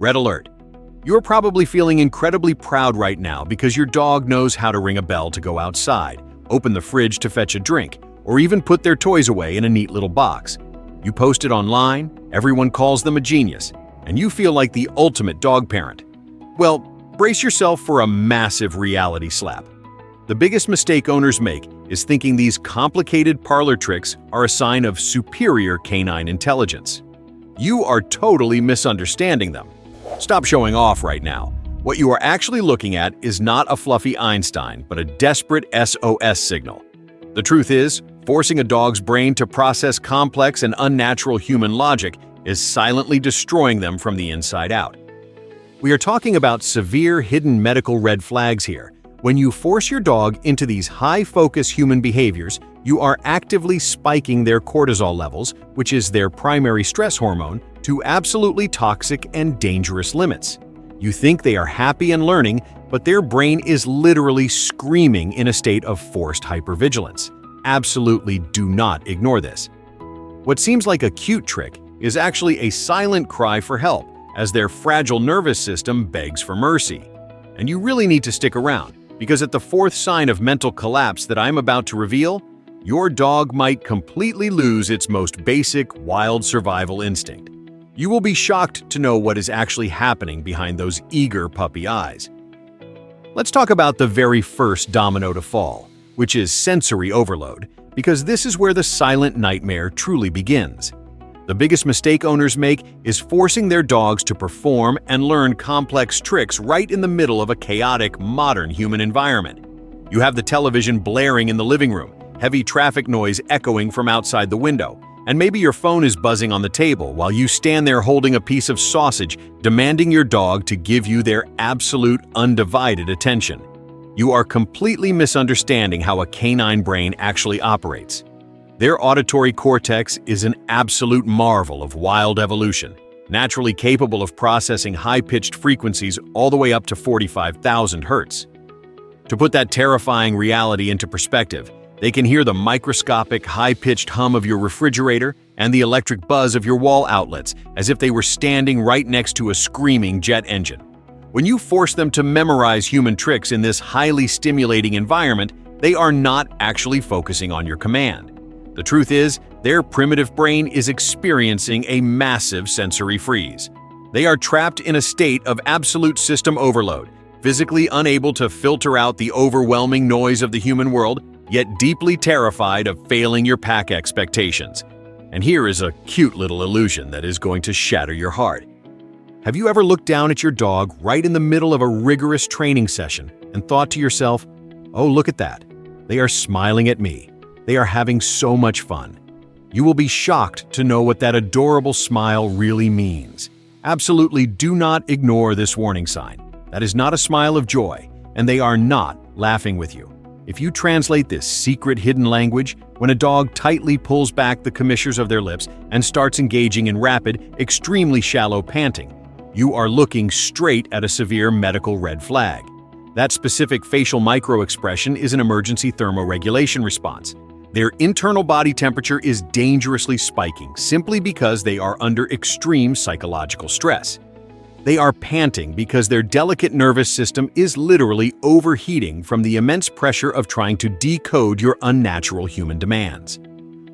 Red alert. You're probably feeling incredibly proud right now because your dog knows how to ring a bell to go outside, open the fridge to fetch a drink, or even put their toys away in a neat little box. You post it online, everyone calls them a genius, and you feel like the ultimate dog parent. Well, brace yourself for a massive reality slap. The biggest mistake owners make is thinking these complicated parlor tricks are a sign of superior canine intelligence. You are totally misunderstanding them. Stop showing off right now. What you are actually looking at is not a fluffy Einstein, but a desperate SOS signal. The truth is, forcing a dog's brain to process complex and unnatural human logic is silently destroying them from the inside out. We are talking about severe hidden medical red flags here. When you force your dog into these high-focus human behaviors, you are actively spiking their cortisol levels, which is their primary stress hormone, to absolutely toxic and dangerous limits. You think they are happy and learning, but their brain is literally screaming in a state of forced hypervigilance. Absolutely do not ignore this. What seems like a cute trick is actually a silent cry for help, as their fragile nervous system begs for mercy. And you really need to stick around, because at the fourth sign of mental collapse that I'm about to reveal, your dog might completely lose its most basic wild survival instinct. You will be shocked to know what is actually happening behind those eager puppy eyes. Let's talk about the very first domino to fall, which is sensory overload, because this is where the silent nightmare truly begins. The biggest mistake owners make is forcing their dogs to perform and learn complex tricks right in the middle of a chaotic, modern human environment. You have the television blaring in the living room, heavy traffic noise echoing from outside the window, and maybe your phone is buzzing on the table while you stand there holding a piece of sausage, demanding your dog to give you their absolute, undivided attention. You are completely misunderstanding how a canine brain actually operates. Their auditory cortex is an absolute marvel of wild evolution, naturally capable of processing high-pitched frequencies all the way up to 45,000 hertz. To put that terrifying reality into perspective, they can hear the microscopic, high-pitched hum of your refrigerator and the electric buzz of your wall outlets as if they were standing right next to a screaming jet engine. When you force them to memorize human tricks in this highly stimulating environment, they are not actually focusing on your command. The truth is, their primitive brain is experiencing a massive sensory freeze. They are trapped in a state of absolute system overload, physically unable to filter out the overwhelming noise of the human world, yet deeply terrified of failing your pack expectations. And here is a cute little illusion that is going to shatter your heart. Have you ever looked down at your dog right in the middle of a rigorous training session and thought to yourself, "Oh, look at that. They are smiling at me. They are having so much fun." You will be shocked to know what that adorable smile really means. Absolutely do not ignore this warning sign. That is not a smile of joy, and they are not laughing with you. If you translate this secret hidden language, when a dog tightly pulls back the commissures of their lips and starts engaging in rapid, extremely shallow panting, you are looking straight at a severe medical red flag. That specific facial microexpression is an emergency thermoregulation response. Their internal body temperature is dangerously spiking simply because they are under extreme psychological stress. They are panting because their delicate nervous system is literally overheating from the immense pressure of trying to decode your unnatural human demands.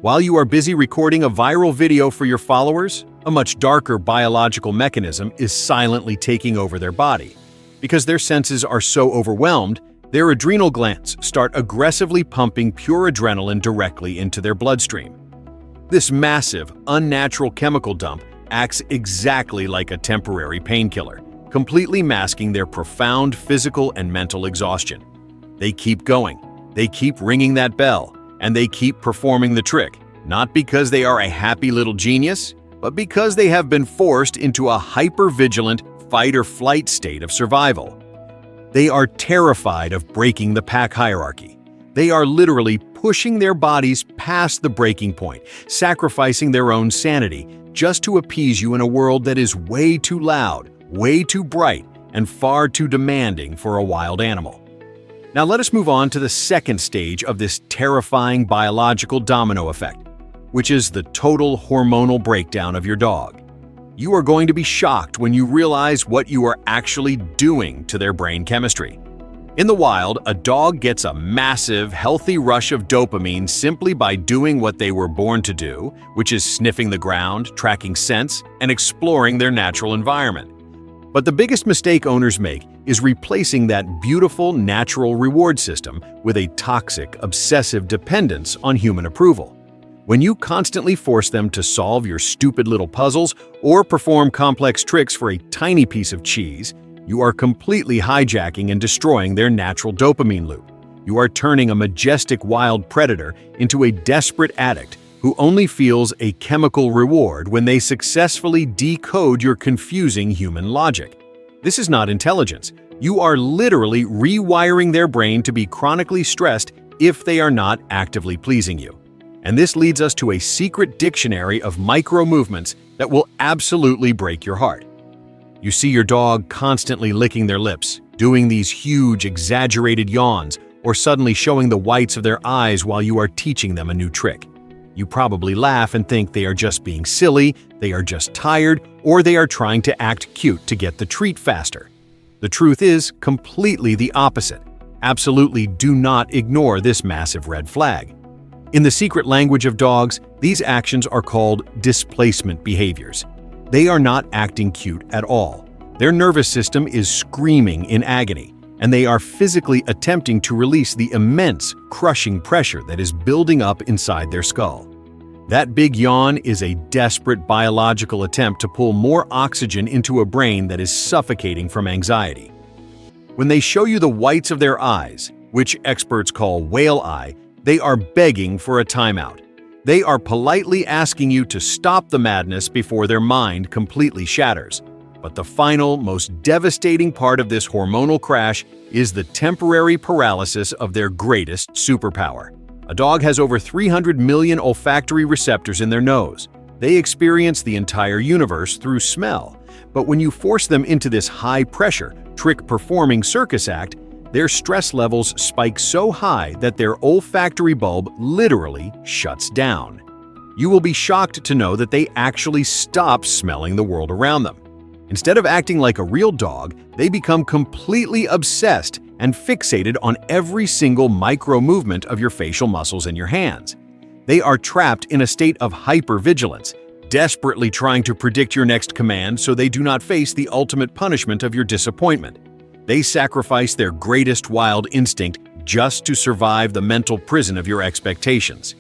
While you are busy recording a viral video for your followers, a much darker biological mechanism is silently taking over their body. Because their senses are so overwhelmed, their adrenal glands start aggressively pumping pure adrenaline directly into their bloodstream. This massive, unnatural chemical dump acts exactly like a temporary painkiller, completely masking their profound physical and mental exhaustion. They keep going, they keep ringing that bell, and they keep performing the trick, not because they are a happy little genius, but because they have been forced into a hyper-vigilant fight-or-flight state of survival. They are terrified of breaking the pack hierarchy. They are literally pushing their bodies past the breaking point, sacrificing their own sanity just to appease you in a world that is way too loud, way too bright, and far too demanding for a wild animal. Now let us move on to the second stage of this terrifying biological domino effect, which is the total hormonal breakdown of your dog. You are going to be shocked when you realize what you are actually doing to their brain chemistry. In the wild, a dog gets a massive, healthy rush of dopamine simply by doing what they were born to do, which is sniffing the ground, tracking scents, and exploring their natural environment. But the biggest mistake owners make is replacing that beautiful, natural reward system with a toxic, obsessive dependence on human approval. When you constantly force them to solve your stupid little puzzles or perform complex tricks for a tiny piece of cheese, you are completely hijacking and destroying their natural dopamine loop. You are turning a majestic wild predator into a desperate addict who only feels a chemical reward when they successfully decode your confusing human logic. This is not intelligence. You are literally rewiring their brain to be chronically stressed if they are not actively pleasing you. And this leads us to a secret dictionary of micro-movements that will absolutely break your heart. You see your dog constantly licking their lips, doing these huge, exaggerated yawns, or suddenly showing the whites of their eyes while you are teaching them a new trick. You probably laugh and think they are just being silly, they are just tired, or they are trying to act cute to get the treat faster. The truth is completely the opposite. Absolutely do not ignore this massive red flag. In the secret language of dogs, these actions are called displacement behaviors. They are not acting cute at all. Their nervous system is screaming in agony, and they are physically attempting to release the immense, crushing pressure that is building up inside their skull. That big yawn is a desperate biological attempt to pull more oxygen into a brain that is suffocating from anxiety. When they show you the whites of their eyes, which experts call whale eye, they are begging for a timeout. They are politely asking you to stop the madness before their mind completely shatters. But the final, most devastating part of this hormonal crash is the temporary paralysis of their greatest superpower. A dog has over 300 million olfactory receptors in their nose. They experience the entire universe through smell. But when you force them into this high-pressure, trick-performing circus act, their stress levels spike so high that their olfactory bulb literally shuts down. You will be shocked to know that they actually stop smelling the world around them. Instead of acting like a real dog, they become completely obsessed and fixated on every single micro-movement of your facial muscles and your hands. They are trapped in a state of hypervigilance, desperately trying to predict your next command so they do not face the ultimate punishment of your disappointment. They sacrifice their greatest wild instinct just to survive the mental prison of your expectations.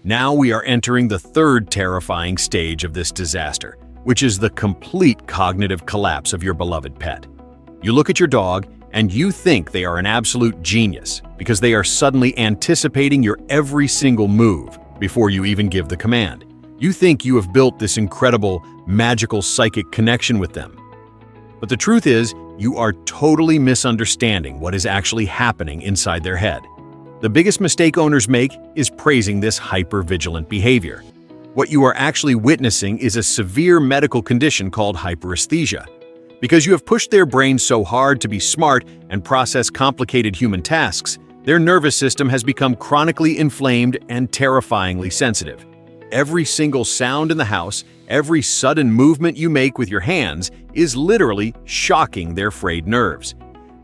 Now we are entering the third terrifying stage of this disaster, which is the complete cognitive collapse of your beloved pet. You look at your dog and you think they are an absolute genius because they are suddenly anticipating your every single move before you even give the command. You think you have built this incredible, magical psychic connection with them. But the truth is, you are totally misunderstanding what is actually happening inside their head. The biggest mistake owners make is praising this hypervigilant behavior. What you are actually witnessing is a severe medical condition called hyperesthesia. Because you have pushed their brains so hard to be smart and process complicated human tasks, their nervous system has become chronically inflamed and terrifyingly sensitive. Every single sound in the house, every sudden movement you make with your hands is literally shocking their frayed nerves.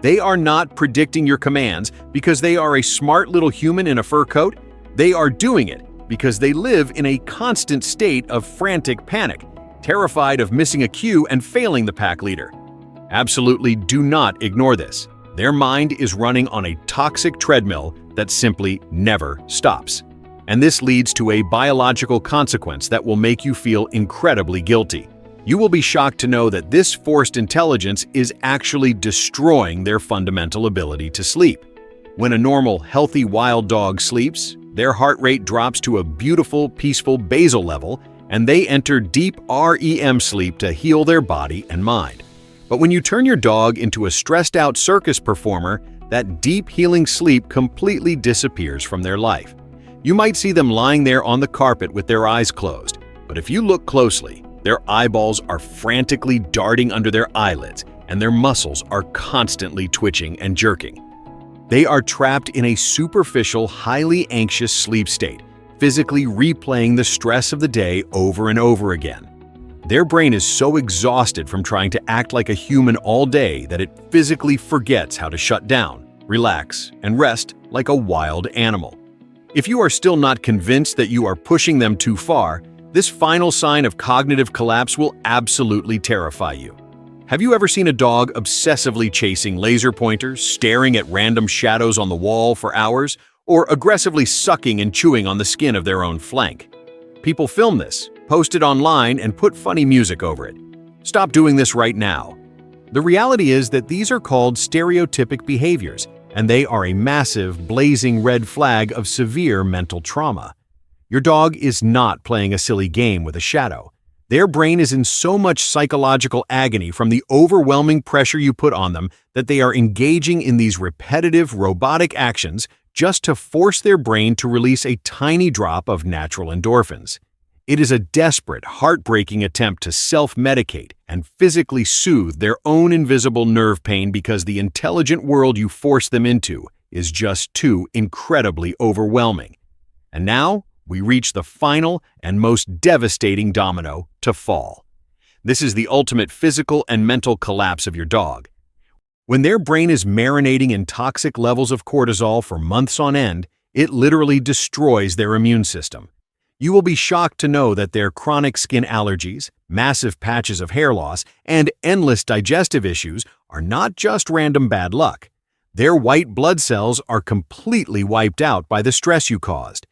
They are not predicting your commands because they are a smart little human in a fur coat. They are doing it because they live in a constant state of frantic panic, terrified of missing a cue and failing the pack leader. Absolutely do not ignore this. Their mind is running on a toxic treadmill that simply never stops. And this leads to a biological consequence that will make you feel incredibly guilty. You will be shocked to know that this forced intelligence is actually destroying their fundamental ability to sleep. When a normal, healthy wild dog sleeps, their heart rate drops to a beautiful, peaceful basal level, and they enter deep REM sleep to heal their body and mind. But when you turn your dog into a stressed-out circus performer, that deep healing sleep completely disappears from their life. You might see them lying there on the carpet with their eyes closed, but if you look closely, their eyeballs are frantically darting under their eyelids, and their muscles are constantly twitching and jerking. They are trapped in a superficial, highly anxious sleep state, physically replaying the stress of the day over and over again. Their brain is so exhausted from trying to act like a human all day that it physically forgets how to shut down, relax, and rest like a wild animal. If you are still not convinced that you are pushing them too far, this final sign of cognitive collapse will absolutely terrify you. Have you ever seen a dog obsessively chasing laser pointers, staring at random shadows on the wall for hours, or aggressively sucking and chewing on the skin of their own flank? People film this, post it online, and put funny music over it. Stop doing this right now. The reality is that these are called stereotypic behaviors, and they are a massive, blazing red flag of severe mental trauma. Your dog is not playing a silly game with a shadow. Their brain is in so much psychological agony from the overwhelming pressure you put on them that they are engaging in these repetitive, robotic actions just to force their brain to release a tiny drop of natural endorphins. It is a desperate, heartbreaking attempt to self-medicate and physically soothe their own invisible nerve pain because the intelligent world you force them into is just too incredibly overwhelming. And now, we reach the final and most devastating domino to fall. This is the ultimate physical and mental collapse of your dog. When their brain is marinating in toxic levels of cortisol for months on end, it literally destroys their immune system. You will be shocked to know that their chronic skin allergies, massive patches of hair loss, and endless digestive issues are not just random bad luck. Their white blood cells are completely wiped out by the stress you caused.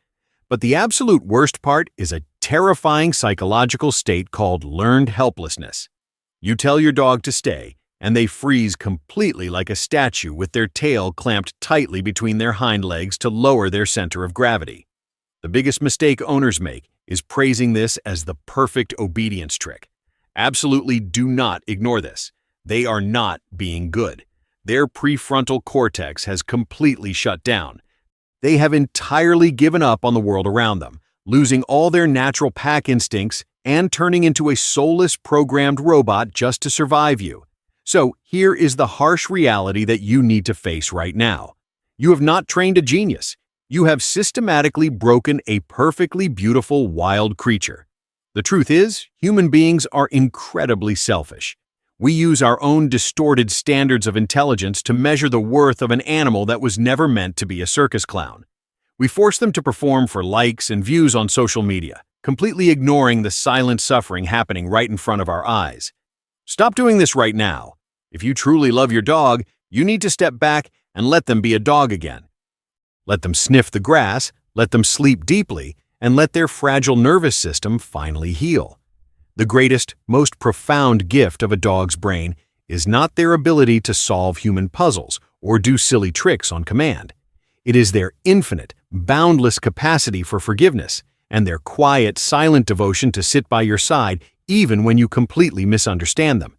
But the absolute worst part is a terrifying psychological state called learned helplessness. You tell your dog to stay, and they freeze completely like a statue with their tail clamped tightly between their hind legs to lower their center of gravity. The biggest mistake owners make is praising this as the perfect obedience trick. Absolutely do not ignore this. They are not being good. Their prefrontal cortex has completely shut down. They have entirely given up on the world around them, losing all their natural pack instincts and turning into a soulless programmed robot just to survive you. So here is the harsh reality that you need to face right now. You have not trained a genius. You have systematically broken a perfectly beautiful wild creature. The truth is, human beings are incredibly selfish. We use our own distorted standards of intelligence to measure the worth of an animal that was never meant to be a circus clown. We force them to perform for likes and views on social media, completely ignoring the silent suffering happening right in front of our eyes. Stop doing this right now. If you truly love your dog, you need to step back and let them be a dog again. Let them sniff the grass, let them sleep deeply, and let their fragile nervous system finally heal. The greatest, most profound gift of a dog's brain is not their ability to solve human puzzles or do silly tricks on command. It is their infinite, boundless capacity for forgiveness and their quiet, silent devotion to sit by your side even when you completely misunderstand them.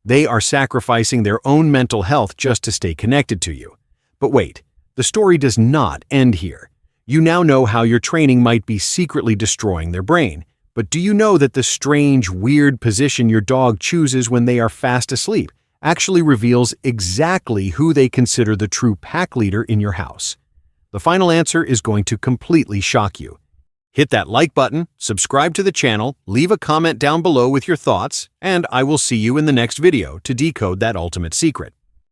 They are sacrificing their own mental health just to stay connected to you. But wait, the story does not end here. You now know how your training might be secretly destroying their brain. But do you know that the strange, weird position your dog chooses when they are fast asleep actually reveals exactly who they consider the true pack leader in your house? The final answer is going to completely shock you. Hit that like button, subscribe to the channel, leave a comment down below with your thoughts, and I will see you in the next video to decode that ultimate secret.